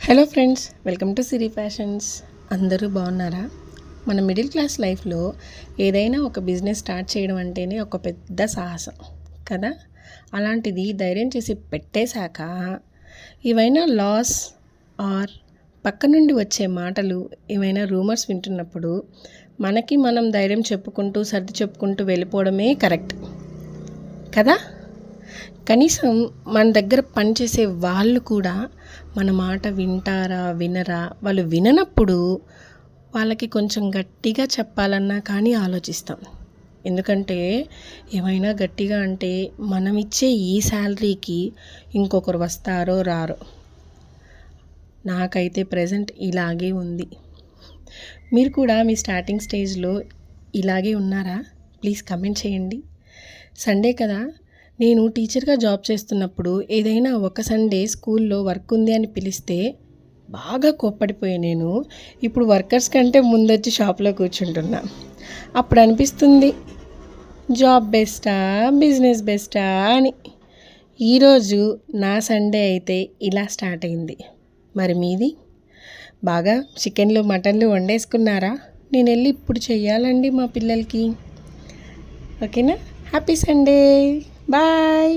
Hello friends, welcome to Siri fashions. అందరూ బాగున్నారా? మన మిడిల్ క్లాస్ లైఫ్లో ఏదైనా ఒక బిజినెస్ స్టార్ట్ చేయడం అంటేనే ఒక పెద్ద సాహసం కదా. అలాంటిది ధైర్యం చేసి పెట్టేశాక ఏవైనా లాస్ ఆర్ పక్క నుండి వచ్చే మాటలు, ఏమైనా రూమర్స్ వింటున్నప్పుడు మనకి మనం ధైర్యం చెప్పుకుంటూ సర్ది చెప్పుకుంటూ వెళ్ళిపోవడమే కరెక్ట్ కదా. కనీసం మన దగ్గర పనిచేసే వాళ్ళు కూడా మన మాట వింటారా వినరా, వాళ్ళు విననప్పుడు వాళ్ళకి కొంచెం గట్టిగా చెప్పాలన్నా కానీ ఆలోచిస్తాం. ఎందుకంటే ఏమైనా గట్టిగా అంటే మనం ఇచ్చే ఈ శాలరీకి ఇంకొకరు వస్తారో రారో. నాకైతే ప్రజెంట్ ఇలాగే ఉంది. మీరు కూడా మీ స్టార్టింగ్ స్టేజ్లో ఇలాగే ఉన్నారా? ప్లీజ్ కమెంట్ చేయండి. సండే కదా, నేను టీచర్గా జాబ్ చేస్తున్నప్పుడు ఏదైనా ఒక సండే స్కూల్లో వర్క్ ఉంది అని పిలిస్తే బాగా కోప్పడిపోయా. నేను ఇప్పుడు వర్కర్స్ కంటే ముందొచ్చి షాప్లో కూర్చుంటున్నా. అప్పుడు అనిపిస్తుంది జాబ్ బెస్టా బిజినెస్ బెస్టా అని. ఈరోజు నా సండే అయితే ఇలా స్టార్ట్ అయింది. మరి మీది? బాగా చికెన్లు మటన్లు వండేసుకున్నారా? నేను వెళ్ళి ఇప్పుడు చెయ్యాలండి మా పిల్లలకి. ఓకేనా? Happy Sunday, bye.